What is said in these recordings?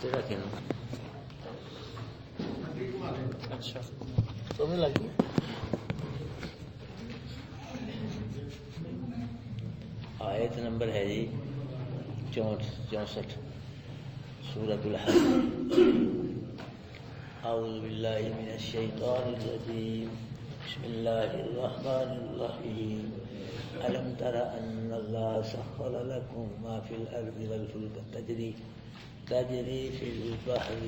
ایسے رکھیں نا. اچھا سونے لگی. آیت نمبر ہے جی 64 سورۃ الحج. اعوذ باللہ من الشیطان الرجیم. بسم اللہ الرحمن الرحیم. الم تر ان اللہ سخر لکم ما فی الارض والفلک تجری فی البحر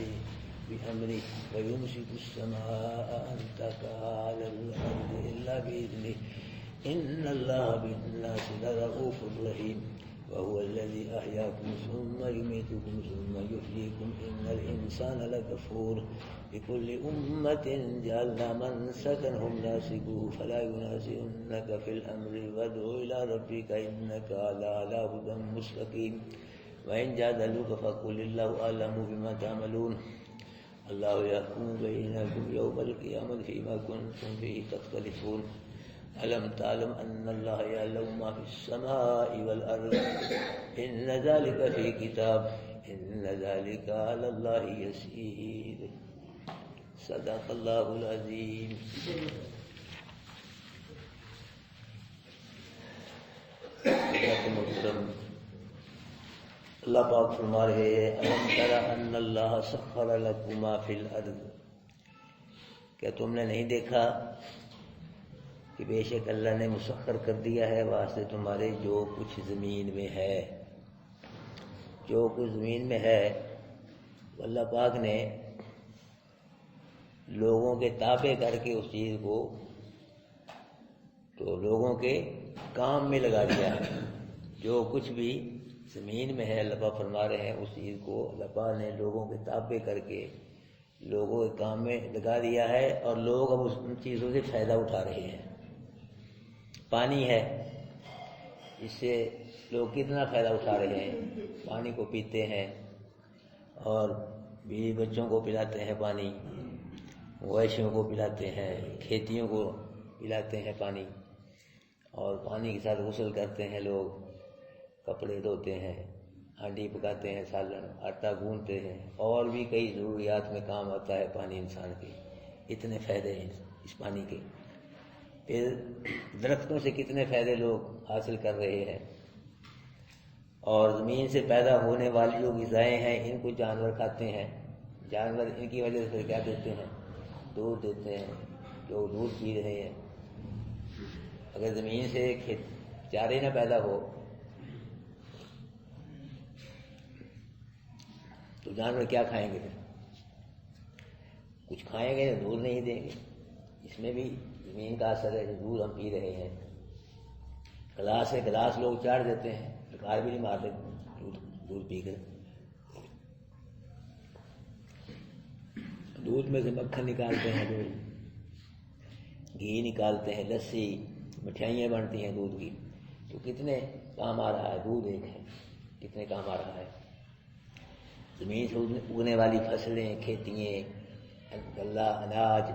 بأمره ويمسك السماء أن تقع على الأرض إلا بإذنه إن الله بالناس لرؤوف رحيم وهو الذي أحياكم ثم يميتكم ثم يحييكم إن الإنسان لكفور لكل أمة جعلنا منسكا هم ناسكوه فلا ينازعنك في الأمر وادع إلى ربك إنك على هدى مستقيم وإن جادلوك فقل الله أعلم بما تعملون اللہ یحکم بینکم یوم القیامۃ فیما کنتم فیہ تختلفون. الم تعلم ان اللہ یعلم ما فی السماء والارض ان ذلک فی کتاب ان ذلک علی اللہ یسیر. صدق اللہ العظیم. اللہ پاک فرما رہے ہیں الم تر ان اللہ سخر لکم ما فی الارض. کیا تم نے نہیں دیکھا کہ بے شک اللہ نے مسخر کر دیا ہے واسطے تمہارے جو کچھ زمین میں ہے. جو کچھ زمین میں ہے اللہ پاک نے لوگوں کے تابع کر کے اس چیز کو تو لوگوں کے کام میں لگا دیا ہے. جو کچھ بھی زمین میں ہے اللہ پاک فرما رہے ہیں اس چیز کو اللہ پاک نے لوگوں کے تابع کر کے لوگوں کے کام میں لگا دیا ہے اور لوگ اب ان چیزوں سے فائدہ اٹھا رہے ہیں. پانی ہے, اس سے لوگ کتنا فائدہ اٹھا رہے ہیں. پانی کو پیتے ہیں اور بیوی بچوں کو پلاتے ہیں پانی, مویشیوں کو پلاتے ہیں, کھیتیوں کو پلاتے ہیں پانی, اور پانی کے ساتھ غسل کرتے ہیں لوگ, کپڑے دھوتے ہیں, ہانڈی پکاتے ہیں, سالن آٹا گوندتے ہیں, اور بھی کئی ضروریات میں کام آتا ہے پانی انسان کے. اتنے فائدے ہیں اس پانی کے. پھر درختوں سے کتنے فائدے لوگ حاصل کر رہے ہیں, اور زمین سے پیدا ہونے والی جو غذائیں ہیں ان کو جانور کھاتے ہیں. جانور ان کی وجہ سے کیا دیتے ہیں, دودھ دیتے ہیں, جو دودھ پی رہے ہیں. اگر زمین سے چارے نہ پیدا ہو تو جانور کیا کھائیں گے؟ کچھ کھائیں گے تو دودھ نہیں دیں گے. اس میں بھی زمین کا اثر ہے. جو دودھ ہم پی رہے ہیں, گلاس ہے, گلاس لوگ چاڑ دیتے ہیں, ڈکار بھی نہیں مارتے دودھ پی کر. دودھ میں سے مکھن نکالتے ہیں, گھی نکالتے ہیں, لسی, مٹھائیاں بنتی ہیں دودھ کی. تو کتنے کام آ رہا ہے دودھ ایک ہے, کتنے کام آ رہا ہے. زمین سے اگنے والی فصلیں, کھیتیاں, غلہ, اناج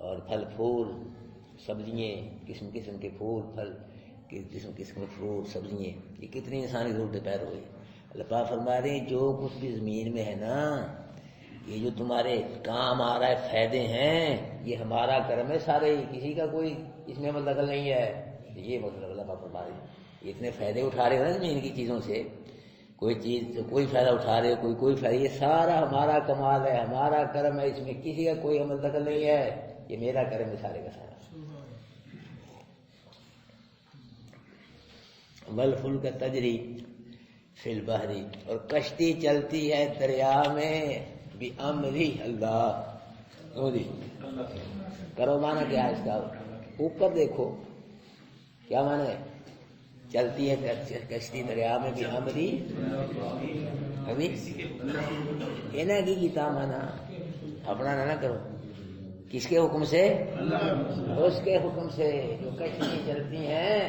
اور پھل پھول, سبزیاں, قسم قسم کے پھول پھل, قسم قسم کے فروٹ, سبزیاں, یہ کتنی انسانی ضرورتیں پیدا ہوئی. اللہ پاک فرما رہے ہیں جو کچھ بھی زمین میں ہے نا, یہ جو تمہارے کام آ رہا ہے, فائدے ہیں, یہ ہمارا کرم ہے سارے, کسی کا کوئی اس میں دخل نہیں ہے. یہ مطلب اللہ پاک فرما رہے ہیں یہ اتنے فائدے اٹھا رہے ہو نا زمین کی چیزوں سے, کوئی چیز کوئی فائدہ اٹھا رہے ہو, کوئی فائدہ, یہ سارا ہمارا کمال ہے, ہمارا کرم ہے, اس میں کسی کا کوئی عمل دخل نہیں ہے. یہ میرا کرم ہے سارے کا سارا. والفلک تجری فی البحر, اور کشتی چلتی ہے دریا میں, بأمرہ, اللہ کرو. مانا کیا ہے اس کا؟ اوپر دیکھو کیا مانا ہے. چلتی ہے کشتی دریا میں بأمرہ, ابھی اینا کی کتاب مانا اپنا نہ کرو. کس کے حکم سے؟ اس کے حکم سے. جو کشتی چلتی ہیں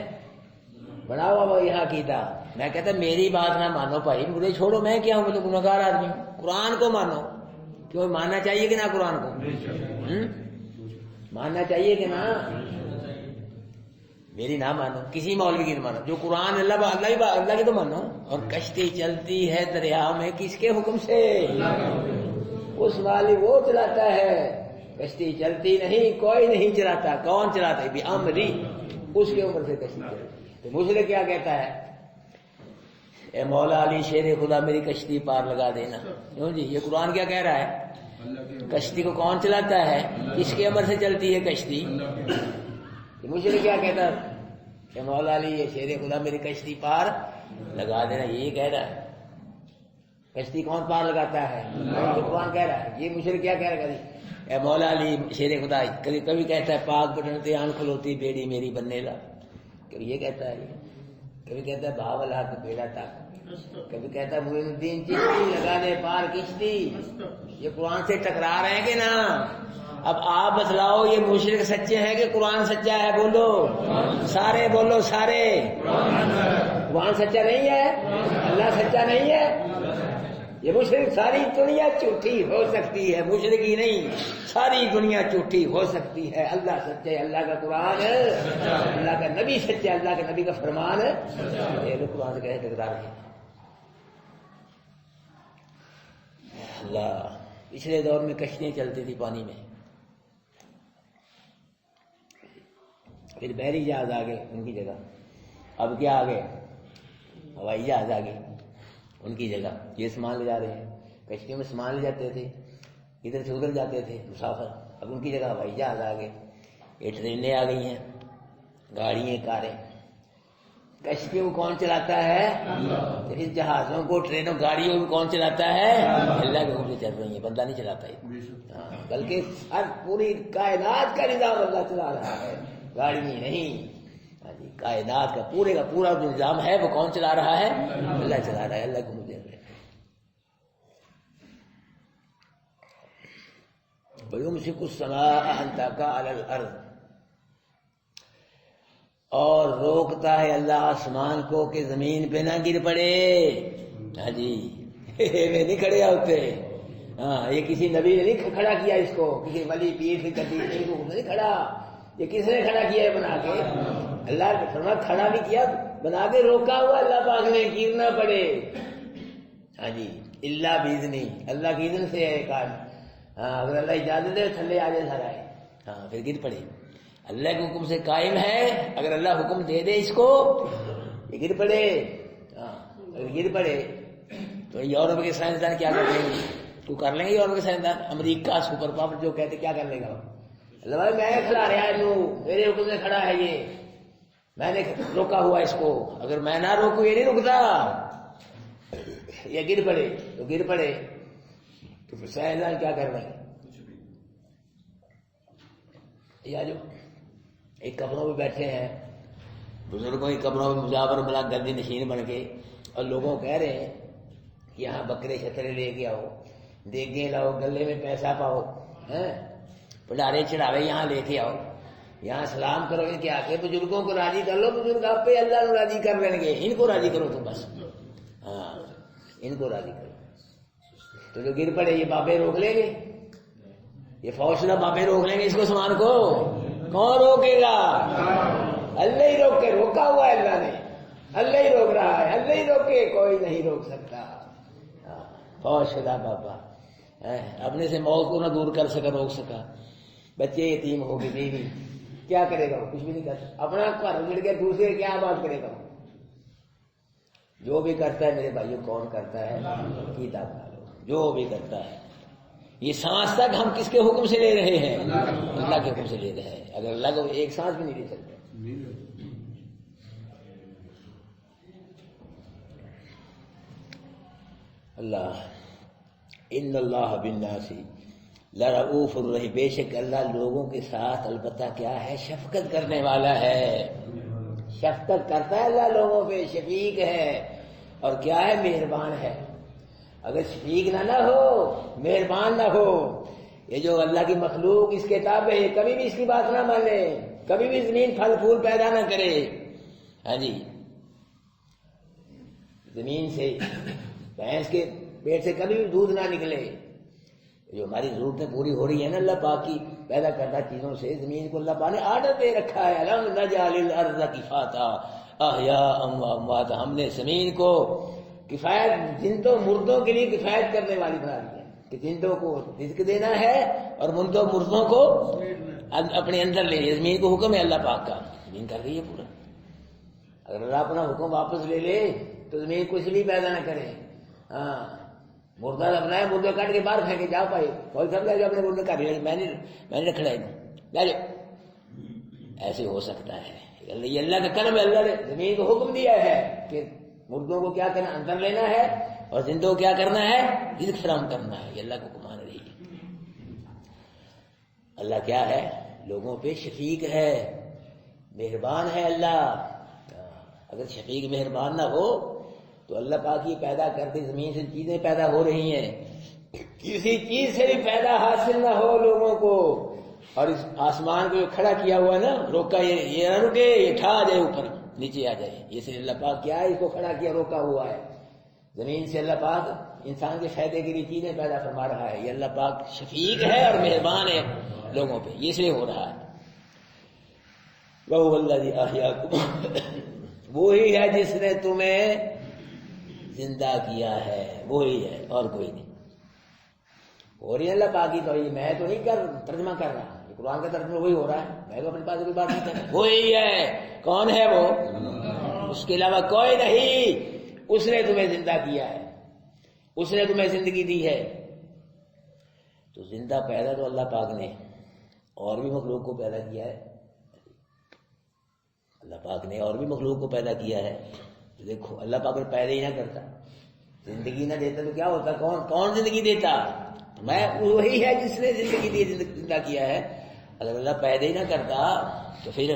بڑا ہوا وہ یہاں کیتا. میں کہتا میری بات نہ مانو بھائی, مجھے چھوڑو, میں کیا ہوں, مجھے گنہگار آدمی ہوں. قرآن کو مانو. کیوں ماننا چاہیے کہ نہ قرآن کو؟ ماننا چاہیے کہ نہ؟ میری نہ مانو، کسی مولوی کی نہ مانو، جو قرآن اللہ کی تو مانو. اور کشتی چلتی ہے دریا میں کس کے حکم سے؟ اس والی وہ چلاتا ہے. کشتی چلتی نہیں، کوئی نہیں چلاتا. کون چلاتا ہے؟ بِأَمْرِهِ، اس کے عمر سے کشتی چلتی ہے. تو مشرک کیا کہتا ہے؟ اے مولا علی شیر خدا میری کشتی پار لگا دینا. کیوں جی؟ یہ قرآن کیا کہہ رہا ہے؟ کشتی کو کون چلاتا ہے؟ کس کے عمر سے چلتی ہے کشتی؟ مشرک کیا کہتا ہے کہ مولا علی یہ شیر خدا میری کشتی پار لگا دینا، یہ کہہ رہا ہے. کشتی کون پار لگاتا ہے؟ قرآن کہہ رہا ہے. یہ مشرک کیا کہہ رہا ہے؟ اے مولا علی شیر خدا. کبھی کہتا ہے پاک بٹنتے آن کھلوتی بیڑی میری بننے لا، کبھی یہ کہتا ہے. کبھی کہتا ہے بھاول ہاتھ بیڑا تک، کبھی کہتا ہے معین الدین چشتی لگا دے پار کشتی. یہ قرآن سے ٹکرا رہے ہیں کہ نا؟ اب آپ بتلاؤ یہ مشرک سچے ہیں کہ قرآن سچا ہے؟ بولو سارے، بولو سارے. قرآن سچا نہیں ہے، اللہ سچا نہیں ہے. یہ مشرک، ساری دنیا جھوٹی ہو سکتی ہے، مشرک ہی نہیں، ساری دنیا جھوٹی ہو سکتی ہے. اللہ سچا ہے، اللہ کا قرآن، اللہ کا نبی سچا ہے، اللہ کے نبی کا فرمان یہ قرآن سے کہے ٹکرا رہے ہیں. اللہ پچھلے دور میں کشتیاں چلتی تھی پانی میں، پھر بحری جہاز آ گئے ان کی جگہ. اب کیا آ گئے؟ ہوائی جہاز آ گئے ان کی جگہ. یہ سامان لے جا رہے ہیں، کشتیوں میں سامان لے جاتے تھے، ادھر سے ادھر جاتے تھے مسافر. اب ان کی جگہ ہوائی جہاز آ گئے. یہ ٹرینیں آ گئی ہیں، گاڑیاں، کاریں. کشتیوں کو کون چلاتا ہے؟ اس جہازوں کو، ٹرینوں، گاڑیوں کو کون چلاتا ہے؟ اللہ کے حکم سے چل رہی ہیں، بندہ نہیں چلاتا ہے. بلکہ ہر پوری کائنات کا نظام اللہ چلا رہا ہے، گاڑی نہیں. ہاں جی، کائنات کا پورا جو نظام ہے وہ کون چلا رہا ہے؟ اللہ چلا رہا ہے. اللہ کو مجھے وَيُمْسِكُ السَّمَاءَ أَن تَقَعَ عَلَى الْأَرْضِ، اور روکتا ہے اللہ آسمان کو کہ زمین پہ نہ گر پڑے. ہاں جی، میں نہیں کھڑے ہوتے. ہاں، یہ کسی نبی نے نہیں کھڑا کیا اس کو، کسی ولی پیر سے کبھی نہیں کھڑا. یہ کس نے کھڑا کیا ہے بنا کے؟ اللہ نے فرمایا کھڑا بھی کیا، بنا کے روکا ہوا اللہ پاک نے، گر نہ پڑے. ہاں جی، اللہ باذنہ، اللہ کی اذن سے ہے کام. ہاں، اگر اللہ اجازت دے تھلے آ جائے سارا ہے، ہاں پھر گر پڑے. اللہ کے حکم سے قائم ہے. اگر اللہ حکم دے دے اس کو، یہ گر پڑے. ہاں، اگر گر پڑے تو یورپ کے سائنسدان کیا کر لیں گے؟ تو کر لیں گے یورپ کے سائنسدان؟ امریکہ سپر پاور جو کہتے کیا کر لے گا؟ اللہ بھائی میں کھڑا رہا ہے، میرے حکم سے کھڑا ہے، یہ میں نے روکا ہوا اس کو. اگر میں نہ روکوں یہ نہیں رکتا. یہ گر پڑے تو گر پڑے تو پھر سائنسدان کیا کر رہے ہیں؟ یا جو ایک قبروں میں بیٹھے ہیں، بزرگوں کی قبروں میں مجاور بلا گردی نشین بن کے، اور لوگوں کو کہہ رہے ہیں یہاں بکرے چھترے لے کے آؤ، دیگیں لاؤ، گلے میں پیسہ پاؤ، بھنڈارے چڑھاوے یہاں لے کے آؤ، یہاں سلام کرو ان کے آ کے، بزرگوں کو راضی کر لو. بزرگ آپ پہ اللہ کو راضی کر لیں گے، ان کو راضی کرو تو بس. ہاں، ان کو راضی کرو. تو جو گر پڑے یہ بابے روک لیں گے، یہ فوجدہ بابے روک لیں گے اس کو، سامان کو کون روکے گا؟ اللہ ہی روک کے، روکا ہوا ہے اللہ نے، اللہ ہی روک رہا ہے. اللہ ہی روکے، کوئی نہیں روک سکتا. فوجدہ بابا اپنے سے موت کو نہ دور کر سکا، روک سکا. بچے یتیم ہو گئے، بیوی، کیا کرے گا؟ کچھ بھی نہیں کر سکتا. اپنا گھر اجڑ گیا، دوسرے کیا بات کرے گا؟ جو بھی کرتا ہے میرے بھائیوں، کون کرتا ہے؟ کتاب ڈالو. جو بھی کرتا ہے، یہ سانس تک ہم کس کے حکم سے لے رہے ہیں؟ اللہ کے حکم سے لے رہے ہیں. اگر اللہ کو ایک سانس بھی نہیں لے سکتے. اللہ ان اللہ بالناس لرؤوف الرحیم، بے شک اللہ لوگوں کے ساتھ البتہ کیا ہے؟ شفقت کرنے والا ہے. شفقت کرتا ہے اللہ لوگوں پہ، شفیق ہے. اور کیا ہے؟ مہربان ہے. اگر شفیق نہ ہو، مہربان نہ ہو، یہ جو اللہ کی مخلوق اس کے تابع ہے، کبھی بھی اس کی بات نہ مانے، کبھی بھی زمین پھل پھول پیدا نہ کرے. ہاں جی، زمین سے، بھینس کے پیٹ سے کبھی بھی دودھ نہ نکلے، جو ہماری ضرورتیں پوری ہو رہی ہیں نا اللہ پاک کی پیدا کردہ چیزوں سے، زمین کو اللہ پاک نے آرڈر دے رکھا ہے، الم نجعل الارض کفاتا احیاء و امواتا، ہم نے زمین کو کفایت زندوں مردوں کے لیے کفایت کرنے والی بنا دی ہے، کہ زندوں کو رزق دینا ہے اور مردوں کو اپنے اندر لے لے۔ زمین کو حکم ہے اللہ پاک کا، زمین کر رہی ہے پورا۔ اگر اللہ اپنا حکم واپس لے لے تو زمین کو اس لیے پیدا نہ کرے، ہاں مردہ اپنا ہے، مردہ کاٹ کے باہر پھینکے جاؤ بھائی، کوئی سب لے جاؤ اپنے مردے کاٹ لے، میں نے رکھنا ہے لے جاؤ، ایسے ہو سکتا ہے؟ یہ اللہ کا کرم ہے، اللہ نے زمین کو حکم دیا ہے کہ مردوں کو کیا کرنا، اندر لینا ہے، اور زندوں کو کیا کرنا ہے، رزق فراہم کرنا ہے۔ یہ اللہ کو کمان رہی ہے۔ اللہ کیا ہے؟ لوگوں پہ شفیق ہے، مہربان ہے اللہ۔ اگر شفیق مہربان نہ ہو تو اللہ پاک یہ پیدا کرتے زمین سے چیزیں پیدا ہو رہی ہیں، کسی چیز سے بھی پیدا حاصل نہ ہو لوگوں کو، اور اس آسمان کو جو کھڑا کیا ہوا ہے نا، روکا، یہ نہ رکے، یہ ٹھا آ جائے، اوپر نیچے آ جائے، یہ سے اللہ پاک کیا ہے، اس کو کھڑا کیا، روکا ہوا ہے۔ زمین سے اللہ پاک انسان کے فائدے کے لیے چیزیں پیدا فرما رہا ہے۔ یہ اللہ پاک شفیق ہے اور مہربان ہے لوگوں پہ، یہ سے ہو رہا ہے۔ وَهُوَ الَّذِي أَحْيَاكُمْ، وہی ہے جس نے تمہیں زندہ کیا ہے، وہی ہے اور کوئی نہیں۔ ہو رہی ہے اللہ پاک کی توحید، میں تو نہیں ترجمہ کر رہا، یہ قرآن کا ترجمہ وہی ہو رہا ہے، میں تو اپنے پاس کوئی بات نہیں کر رہا۔ وہی ہے، کون ہے وہ؟ اس کے علاوہ کوئی نہیں۔ اس نے تمہیں زندہ کیا ہے، اس نے تمہیں زندگی دی ہے۔ تو زندہ پیدا تو اللہ پاک نے اور بھی مخلوق کو پیدا کیا ہے، اللہ پاک نے اور بھی مخلوق کو پیدا کیا ہے۔ دیکھو اللہ پاک پیدا ہی نہ کرتا، زندگی نہ دیتا تو کیا ہوتا؟ کون زندگی دیتا؟ میں وہی ہے جس نے زندگی دی، زندہ کیا ہے۔ اگر اللہ پیدا ہی نہ کرتا تو پھر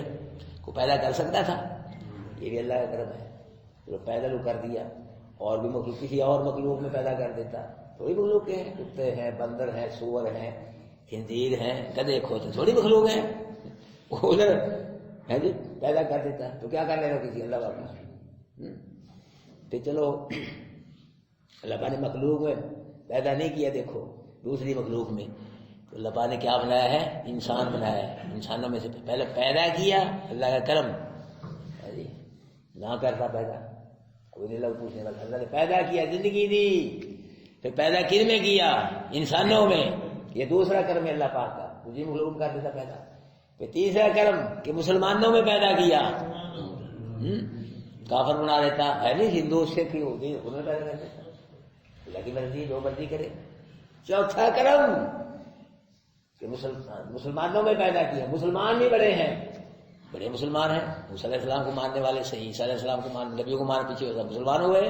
کو پیدا کر سکتا تھا؟ یہ بھی اللہ کا کرم ہے، تو پیدا تو کر دیا، اور بھی مخلوق کسی اور مخلوق میں پیدا کر دیتا۔ تھوڑی مخلوق ہیں، کتے ہیں، بندر ہیں، سور ہیں، خنزیر ہیں، گدھے کھوتے، تھوڑی مخلوق ہیں، ادھر ہے جی پیدا کر دیتا، تو کیا کر لینا کسی اللہ پاک نے؟ تو چلو اللہ پاک نے مخلوق میں پیدا نہیں کیا، دیکھو دوسری مخلوق میں تو اللہ پاک نے کیا بنایا ہے؟ انسان بنایا ہے۔ انسانوں میں سے پہلے پیدا کیا، اللہ کا کرم ہے جی، نہ کرتا پیدا کوئی نہیں، لوگ پوچھنے والا، اللہ نے پیدا کیا، زندگی دی، پھر پیدا کن میں کیا؟ انسانوں میں، یہ دوسرا کرم ہے اللہ پاک کا، دوسری مخلوق کر دیتا پیدا۔ پھر تیسرا کرم کہ مسلمانوں میں پیدا کیا، کافر بنا دیتا ہے نہیں، ہندو سکھ ہوتی انہیں پیدا کر دیتا، اللہ کی مرضی جو مرضی کرے۔ چوتھا کرم کہ مسلمانوں میں پیدا کیا، مسلمان بھی بڑے ہیں، بڑے مسلمان ہیں، موسیٰ علیہ السلام کو ماننے والے، صحیح عیسیٰ علیہ السلام کو ماننے، نبیوں کو ماننے پیچھے ہوتا مسلمان ہوئے،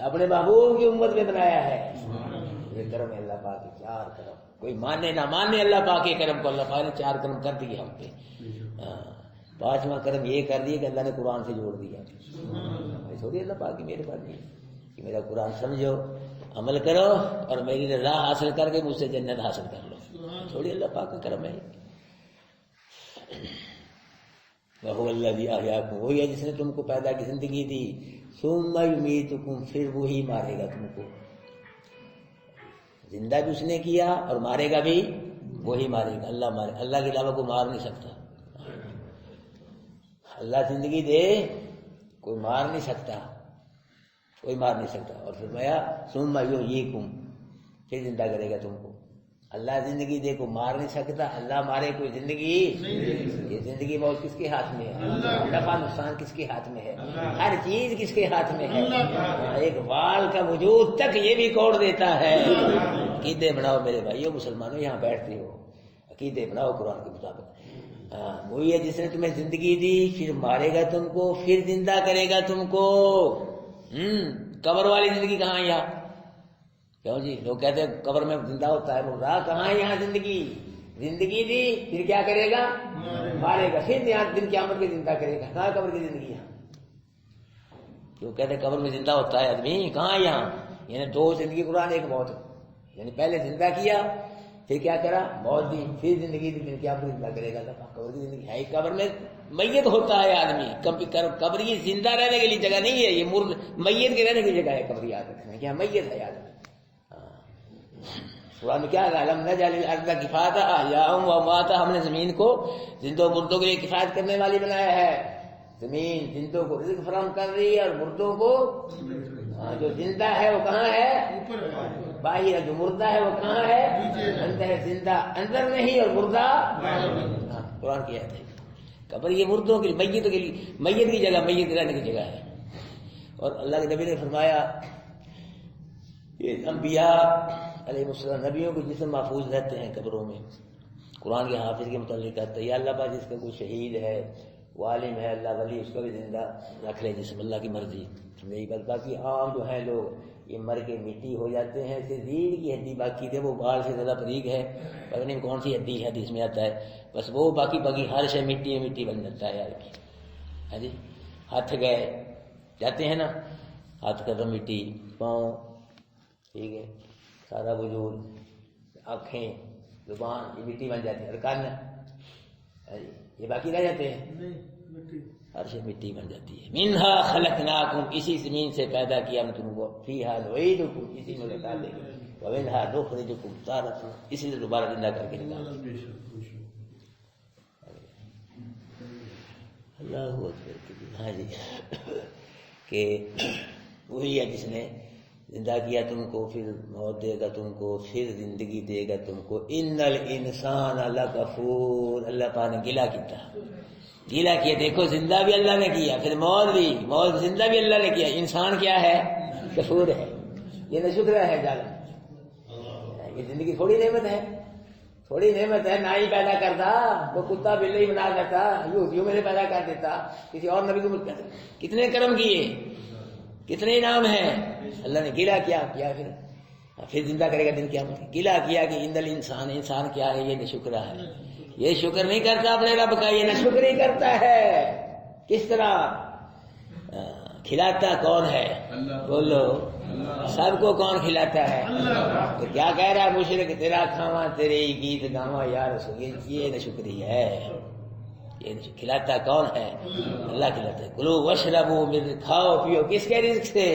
اپنے محبوب کی امت میں بنایا ہے۔ یہ کرم ہے اللہ پاک کے، چار کرم، کوئی ماننے نہ ماننے اللہ پاک کے کرم کو، اللہ پاک نے چار کرم کر دیے ہم پہ۔ پانچواں کرم یہ کر دیا کہ اللہ نے قرآن سے جوڑ دیا۔ تھوڑی اللہ پاک کی مہربانی ہے کہ میرا قرآن سمجھو، عمل کرو، اور میری رضا حاصل کر کے مجھ سے جنت حاصل کر لو، تھوڑی اللہ پاک کا کرم ہے۔ وَهُوَ الَّذِي أَحْيَاكُمْ، وہی ہے جس نے تم کو پیدا کی، زندگی دی، ثُمَّ يُمِيتُكُمْ، پھر وہی مارے گا تم کو۔ زندہ بھی اس نے کیا اور مارے گا بھی وہی مارے گا، اللہ مارے، اللہ کے علاوہ کوئی مار نہیں سکتا۔ اللہ زندگی دے، کوئی مار نہیں سکتا، کوئی مار نہیں سکتا۔ اور فرمایا ثُمَّ يُحْيِيكُمْ، پھر زندہ کرے گا تم کو۔ اللہ زندگی دے کو مار نہیں سکتا، اللہ مارے کوئی زندگی، یہ زندگی موت کس کے ہاتھ میں ہے؟ نفع نقصان کس کے ہاتھ میں ہے؟ ہر چیز کس کے ہاتھ میں ہے؟ ایک وال کا وجود تک یہ بھی کوڑ دیتا ہے۔ عقیدے بناؤ میرے بھائیو مسلمانوں، یہاں بیٹھتے ہو، عقیدے بناؤ قرآن کے مطابق۔ وہی ہے جس نے تمہیں زندگی دی، پھر مارے گا تم کو، پھر زندہ کرے گا تم کو۔ قبر والی زندگی کہاں ہے یہاں؟ کیوں جی لوگ کہتے ہیں قبر میں زندہ ہوتا ہے، مردہ کہاں ہے یہاں؟ زندگی دی، پھر کیا کرے گا؟ مارے گا، پھر یہاں دن قیامت کے زندہ کرے گا۔ کہاں قبر کی زندگی یہاں؟ لوگ کہتے ہیں قبر میں زندہ ہوتا ہے آدمی، کہاں یہاں؟ یعنی دو زندگی قرآن، ایک موت، یعنی پہلے زندہ کیا، پھر کیا کرا؟ موت دی، پھر زندگی دی، پھر قیامت زندہ کرے گا۔ قبر کی زندگی ہے، قبر میں میت ہوتا ہے آدمی، قبر یہ زندہ رہنے کے لیے جگہ نہیں ہے، یہ میت کے رہنے کی جگہ ہے۔ قبر یاد رکھنا کہ میت ہے آدمی۔ قرآن میں کیا ہے؟ الم نجعل الارض کفاتا احیاء و امواتا، ہم نے زمین کو زندوں مردوں کے لیے کفایت کرنے والی بنایا ہے. زمین زندوں کو رزق فراہم کر رہی ہے اور مردوں کو، جو زندہ ہے وہ کہاں ہے؟ باہر. جو مردہ ہے وہ کہاں ہے؟ اندر ہے. زندہ اندر نہیں اور مردہ. قرآن کی آیت ہے. قبر یہ مردوں کے لیے، میتوں کے لیے، میت کی جگہ، میت رہنے کی جگہ ہے. اور اللہ کے نبی نے فرمایا کہ انبیاء علیہ السلام، نبیوں کے جسم محفوظ رہتے ہیں قبروں میں. قرآن کے حافظ کے متعلق کہتا ہے یا اللہ پاک جس کا کوئی شہید ہے، وہ عالم ہے، اللہ ولی، اس کو بھی زندہ رکھ لے جسم، اللہ کی مرضی. یہی بات. باقی عام جو ہیں لوگ یہ مر کے مٹی ہو جاتے ہیں. صرف ریڑھ کی ہڈی باقی تھے، وہ بال سے زیادہ باریک ہے، پتہ نہیں کون سی ہڈی ہے، حدیث میں آتا ہے. بس وہ باقی ہر شے مٹی میں مٹی بن جاتا ہے. ہاں جی. ہاتھ گئے جاتے ہیں نا، ہاتھ قدم مٹی، پاؤں، ٹھیک ہے، سارا وجود، آنکھیں، زبان، یہ مٹی بن جاتی ہے. ارکان یہ باقی رہ جاتے ہیں، ہر شے مٹی بن جاتی ہے. منہا خلقناکم، اسی زمین سے پیدا کیا ہم تم کو، فیہا نعیدکم، اسی میں لوٹا دیں گے، ومنہا نخرجکم تارۃ، اسی سے دوبارہ زندہ کر کے نکالیں گے. اللہ اکبر. ہاں جی، کہ وہی ہے جس نے زندہ کیا تم کو، پھر موت دے گا تم کو، پھر زندگی دے گا تم کو. ان الانسان لکفور، اللہ پاک نے گلہ کیا. دیکھو زندہ بھی اللہ نے کیا، پھر موت زندہ بھی اللہ نے کیا. انسان کیا ہے؟ کفور ہے. یہ نہ شکر ہے ظالم. یہ زندگی تھوڑی نعمت ہے، تھوڑی نعمت ہے. نہ ہی پیدا کرتا تو کتا بلی بنا دیتا، یوں میرے پیدا کر دیتا. کسی اور نبی کو کتنے کرم کیے، کتنے انعام ہیں. اللہ نے گلہ کیا پھر زندہ کرے گا دن قیامت. گلہ کیا کہ ان انسان کیا ہے؟ یہ نہ شکر ہے. یہ شکر نہیں کرتا اپنے رب کا، یہ نہ شکری کرتا ہے. کس طرح؟ کھلاتا کون ہے؟ بولو. سب کو کون کھلاتا ہے؟ تو کیا کہہ رہا ہے مشرک؟ تیرا کھاواں تیرے گیت گاواں یا رسول. یہ نہ شکری ہے. یہ کھلاتا کون ہے؟ اللہ کھلاتا ہے. کلو واشربوا، کھاؤ پیو کس کے رزق سے؟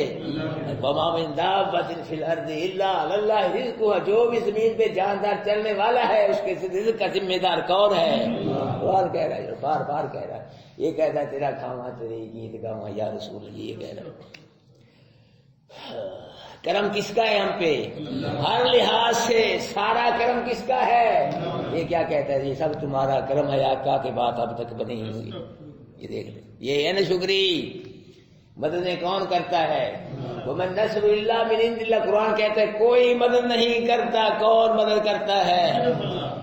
وما من دابۃ فی الارض الا علی اللہ رزقها، جو بھی زمین پہ جاندار چلنے والا ہے اس کے رزق کا ذمہ دار کون ہے؟ قرآن کہہ رہا ہے، بار بار کہہ رہا ہے. یہ کہتا ہے تیرا کھاواں تیرے گیت گاواں یا رسول. یہ کہہ رہا ہے. کرم کس کا ہے ہم پہ؟ ہر لحاظ سے سارا کرم کس کا ہے؟ یہ کیا کہتا ہے؟ یہ سب تمہارا کرم ہے آقا کے بات اب تک بنی ہوئی. یہ دیکھ لیں، یہ ہے نا شکری. مددیں کون کرتا ہے؟ ومن نصر الا من عند اللہ. قرآن کہتا ہے کوئی مدد نہیں کرتا. کون مدد کرتا ہے؟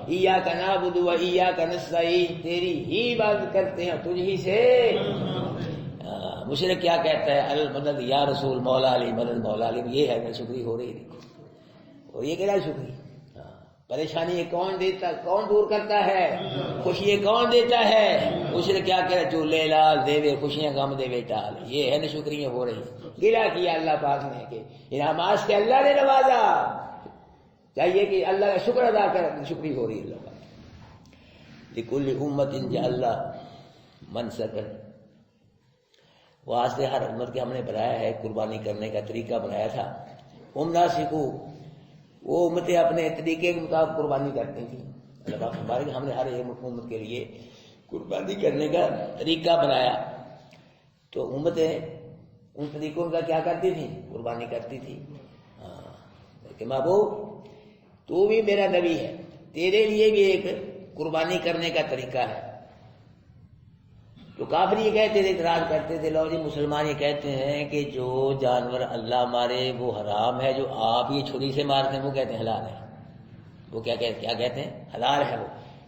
ایاک نعبد و ایاک نستعین، تیری ہی عبادت کرتے ہیں، تجھ ہی سے. مشرک کیا کہتا ہے؟ المدد یا رسول، مولا علی مدد، مولا علی. یہ ہے نا شکری ہو رہی. دیکھو، اور یہ کہنا شکری. پریشانی یہ کون دیتا، کون دور کرتا ہے؟ خوشی یہ کون دیتا ہے؟ مشرک کیا کہہ رہا؟ جو لے لال دے دے، خوشیاں غم دے بے ٹال. یہ ہے نا شکریاں ہو رہی. گلہ کیا اللہ پاک نے کہ انعامات سے اللہ نے نوازا. چاہیے کہ اللہ کا شکر ادا کر. شکری ہو رہی اللہ پاک. لکل امت جعلنا منسکا، وہاں سے ہر امت کے ہم نے بنایا ہے قربانی کرنے کا طریقہ بنایا تھا. ناسکو، وہ امتیں اپنے طریقے کے مطابق قربانی کرتی تھیں. اللہ پاک فرمائے کہ ہم نے ہر ایک امت کے لیے قربانی کرنے کا طریقہ بنایا. تو امتیں ان طریقوں کا کیا کرتی تھیں؟ قربانی کرتی تھی. کہ محبوب تو بھی میرا نبی ہے، تیرے لیے بھی ایک قربانی کرنے کا طریقہ ہے. تو کافر یہ کہتے تھے، اعتراض کرتے تھے. لو جی مسلمان یہ کہتے ہیں کہ جو جانور اللہ مارے وہ حرام ہے، جو آپ یہ چھری سے مارتے ہیں وہ کہتے ہیں حلال ہے. وہ کیا کہتے ہیں؟ حلال ہے.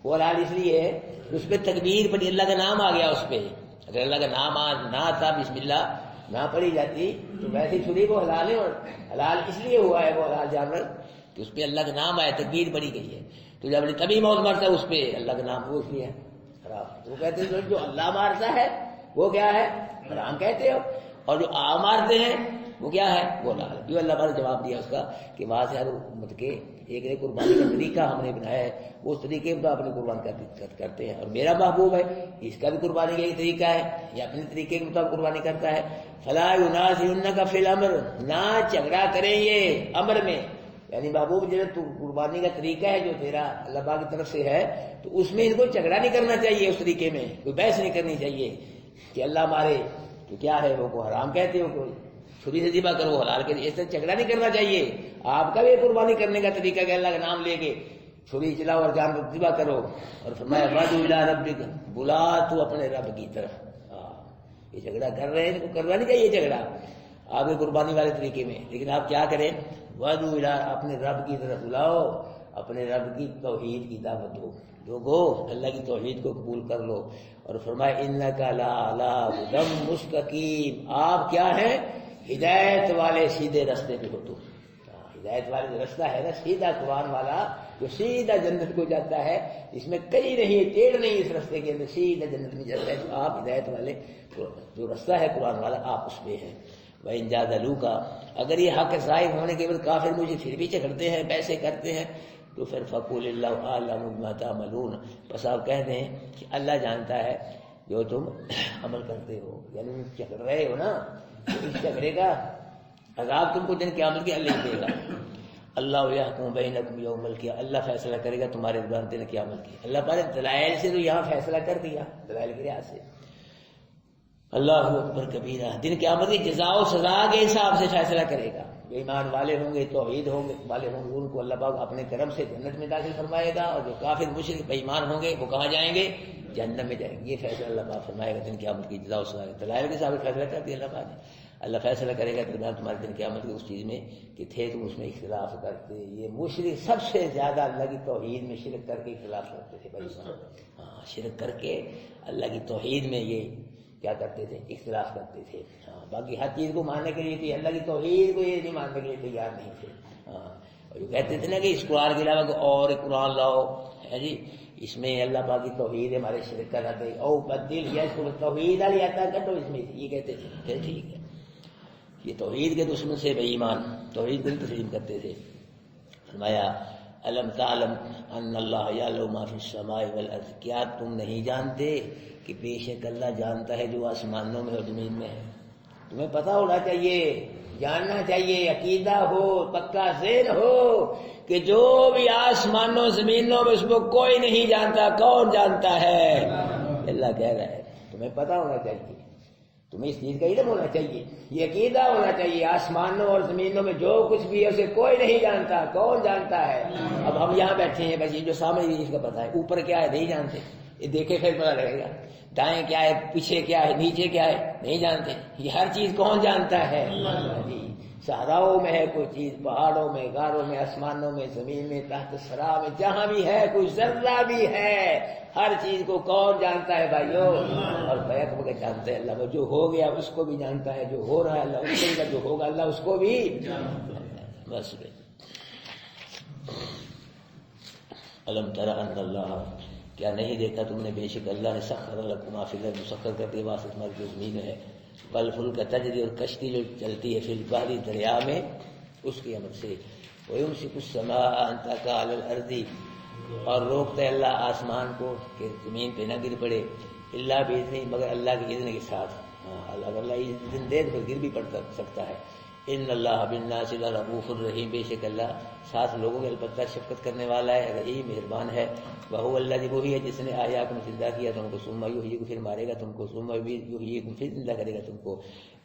وہ حلال اس لیے ہے اس پہ تکبیر پڑی، اللہ کا نام آ گیا اس پہ. اگر اللہ کا نام نہ آتا، بسم اللہ نہ پڑی جاتی، تو ویسے چھری وہ حلال ہے. اور حلال اس لیے ہوا ہے وہ حلال جانور کہ اس پہ اللہ کا نام آیا، تکبیر پڑی گئی ہے. تو جب تبھی موت مرتا ہے اس پہ اللہ کا نام، وہ اس لیے وہ کہتے ہیں جو اللہ مارتا ہے وہ کیا ہے؟ حرام کہتے ہو. اور جو آپ مارتے ہیں وہ کیا ہے؟ وہ حلال. جو اللہ تعالیٰ نے جواب دیا اس کا کہ وہاں سے ہر امت کے ایک ایک قربانی کا طریقہ ہم نے بنایا ہے، وہ اس طریقے میں اپنی قربانی کرتے ہیں. اور میرا محبوب ہے، اس کا بھی قربانی کا ایک طریقہ ہے، یہ اپنے طریقے کے مطابق قربانی کرتا ہے. فلا ینازعنک فی الامر، نہ جھگڑا کریں یہ امر میں. یعنی محبوب جو تو قربانی کا طریقہ ہے جو تیرا اللہ پاک کی طرف سے ہے، تو اس میں ان کو جھگڑا نہیں کرنا چاہیے، اس طریقے میں کوئی بحث نہیں کرنی چاہیے کہ اللہ مارے تو کیا ہے وہ کو حرام کہتے ہو، کوئی چھری سے ذبح کرو حلال کے، اس طرح جھگڑا نہیں کرنا چاہیے۔ آپ کا بھی قربانی کرنے کا طریقہ کہ اللہ کا نام لے کے چھری چلاؤ اور جان کو ذبح کرو، اور فرمایا وادعو الی ربک، بلا تو اپنے رب کی طرف۔ یہ جھگڑا کر رہے ہیں، کرنا نہیں چاہیے جھگڑا آپ کے قربانی والے طریقے میں، لیکن آپ کیا کریں، وادعو الی، اپنے رب کی طرف بلاؤ، اپنے رب کی توحید کی دعوت دو، لوگو اللہ کی توحید کو قبول کر لو۔ اور فرمایا انک لعلی ھدی مستقیم، آپ کیا ہیں، ہدایت والے سیدھے رستے پہ ہو تم۔ ہدایت والے جو رستہ ہے نا سیدھا قرآن والا، جو سیدھا جنت کو جاتا ہے، اس میں کہیں نہیں ٹیڑھ نہیں، اس رستے کے اندر سیدھا جنت میں جاتا ہے، تو آپ ہدایت والے جو رستہ ہے قرآن والا آپ اس پہ ہیں۔ وَإِن جَادَلُوكَ، اگر یہ حق ظاہر ہونے کے بعد کافر مجھے پھر بھی جھگڑتے ہیں، پیسے کرتے ہیں، تو پھر فَقُولِ اللَّهُ أَعْلَمُ بِمَا تَعْمَلُونَ، بس آپ کہہ دیں کہ اللہ جانتا ہے جو تم عمل کرتے ہو، یعنی جھگڑ رہے ہو نا، اس جھگڑے کا عذاب تم کو دن قیامت کے اللہ دے گا۔ اللہ یحکم بینکم یوم القیامہ، اللہ فیصلہ کرے گا تمہارے درمیان دن قیامت کی۔ اللہ پاک نے دلائل سے تو یہاں فیصلہ کر دیا، دلائل کی لحاظ سے۔ اللہ اکبر کبیرہ، دن قیامت کی جزا و سزا کے حساب سے فیصلہ کرے گا۔ جو ایمان والے ہوں گے، توحید والے ہوں گے، ان کو اللہ پاک اپنے کرم سے جنت میں داخل فرمائے گا، اور جو کافر مشرک بے ایمان ہوں گے وہ کہاں جائیں گے، جہنم میں جائیں گے۔ یہ فیصلہ اللہ پاک فرمائے گا دن قیامت کی جزا و سزا، دلائل کے حساب سے فیصلہ کر دیا اللہ پاک نے۔ اللہ فیصلہ کرے گا درمیان تمہارے دن قیامت کی اس چیز میں کہ تھے تم اس میں اختلاف کرتے۔ یہ مشرک سب سے زیادہ اللہ کی توحید میں شرک کر کے اختلاف کرتے تھے بھائی، ہاں شرک کر کے اللہ کی توحید میں یہ کیا کرتے تھے، اختلاف کرتے تھے۔ ہاں باقی ہر چیز کو ماننے کے لیے تھی، اللہ کی توحید کو یہ نہیں ماننے کے لیے تیار نہیں تھے۔ ہاں اور یہ کہتے تھے نا کہ اس قرآن کے علاوہ اور قرآن لاؤ ہے جی، اس میں اللہ پاک کی توحید ہمارے شرک کر رہے او بدل یا اس کو توحید والی عطا کر دو، اس میں یہ کہتے تھے پھر ٹھیک ہے۔ یہ توحید کے دشمن سے بے ایمان توحید کو تسلیم کرتے تھے۔ فرمایا الم تعلم ان اللہ یعلم ما فی السماء والارض، کیا تم نہیں جانتے کہ بے شک اللہ جانتا ہے جو آسمانوں میں اور زمین میں ہے۔ تمہیں پتہ ہونا چاہیے، جاننا چاہیے، عقیدہ ہو، پکا ذہن ہو کہ جو بھی آسمانوں زمینوں میں اس کو کوئی نہیں جانتا، کون جانتا ہے، اللہ کہہ رہا ہے۔ تمہیں پتہ ہونا چاہیے، تمہیں اس چیز کا علم ہونا چاہیے، یہ عقیدہ ہونا چاہیے، آسمانوں اور زمینوں میں جو کچھ بھی ہے اسے کوئی نہیں جانتا، کون جانتا ہے۔ اب ہم یہاں بیٹھے ہیں، بس یہ جو سامنے اس کا پتہ ہے، اوپر کیا ہے نہیں جانتے، یہ دیکھے پھر پتہ لگے گا، دائیں کیا ہے، پیچھے کیا ہے، نیچے کیا ہے نہیں جانتے۔ یہ ہر چیز کون جانتا ہے، صحراؤں میں ہے کوئی چیز، پہاڑوں میں، غاروں میں، آسمانوں میں، زمین میں، تحت ثرا میں، جہاں بھی ہے کوئی ذرہ بھی ہے، ہر چیز کو کون جانتا ہے بھائیو، اور بیک بغیر جانتا ہے اللہ، جو ہو گیا اس کو بھی جانتا ہے، جو ہو رہا ہے اللہ اس کو بھی، جو ہوگا اللہ اس کو بھی بس۔ الم تر ان اللہ، کیا نہیں دیکھا تم نے بے شک اللہ نے سخر لکم ما فی الارض، مسخر کر دیا واسطے تمہاری جو زمین ہے، والفلک تجری، اور کشتی جو چلتی ہے، فی البحر دریا میں، اس کی امر سے، ویمسک السماء ان تقع علی الارض، اور روکتا ہے اللہ آسمان کو کہ زمین پہ نہ گر پڑے، اللہ باذنہ، مگر اللہ کے اذن کے ساتھ۔ اگر اللہ اذن دے تو گر بھی پڑ سکتا ہے۔ ان اللہ بالناس لرؤوف الرحیم، بے شک اللہ ساتھ لوگوں کے البتہ شفقت کرنے والا ہے، رحیم مہربان ہے۔ وہو اللہ وہی ہے جس نے احیاکم زندہ کیا تم کو، ثم یحییکم پھر مارے گا تم کو، ثم یحییکم پھر زندہ کرے گا تم کو۔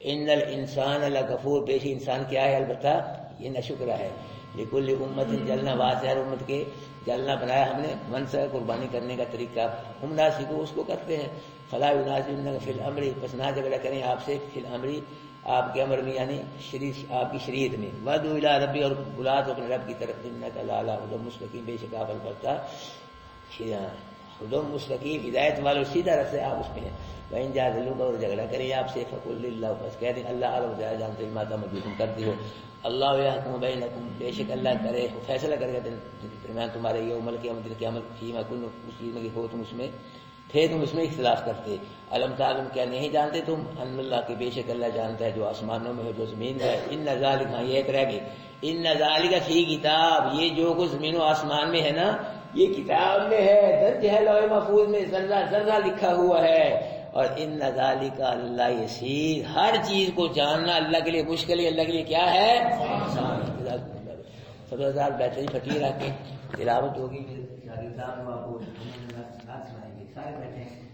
ان الانسان لغفور، بے شک انسان کیا ہے، البتہ یہ ناشکر ہے۔ لکل امت جلنا، واسع ہر امت کے جلنا بنایا ہم نے منصب قربانی کرنے کا طریقہ، ہم ناسکو اس کو کرتے ہیں۔ فلا ینازعنک فی الامر، پس نہ جھگڑا کریں آپ سے فی الامر، آپ کے امر میں، یعنی آپ کی شریعت میں۔ وادعوا الی ربی، اور بلا تو اپنے رب کی طرف، انک لعلی ھدی مستقیم، بے شک آپ البتہ ھدی مستقیم، ہدایت والے سیدھا راستے آپ اس میں ہیں۔ وَإِن جَادَلُوكَ، اور جھگڑا کریں آپ سے، فَقُلْ لِلَّهِ، بس کہہ دیں اللہ اعلم، زیادہ جانتے ہیں ما تعملون، تم کرتے ہو۔ اللہ یحکم بینکم، بے شک اللہ کرے فیصلہ کرے گا درمیان تمہارے، یوم القیامت، قیامت، فیما کنتم، اس چیز میں کہ ہو تم اس میں تھے تم اس میں اختلاف کرتے۔ الم تعلم، کیا نہیں جانتے تم، ان اللہ کے بے شک اللہ جانتا ہے جو آسمانوں میں ہو جو زمین ہے۔ ان ذالک، ہاں یہ ایک رہ گئی، ان ذالک فی کتاب، یہ جو کچھ زمین و آسمان میں ہے نا یہ کتاب میں ہے، درج ہے لوح محفوظ میں، ذرہ ذرہ لکھا ہوا ہے۔ اور ان ذالک اللہ یسیر، ہر چیز کو جاننا اللہ کے لیے مشکل ہے، اللہ کے لیے کیا ہے آسان۔ صدر بیٹھے ہی پھٹیے رکھ کے تلاوت ہوگی، پھر شاگردان آپ کو نعت سنائیں گے، سارے بیٹھے ہیں۔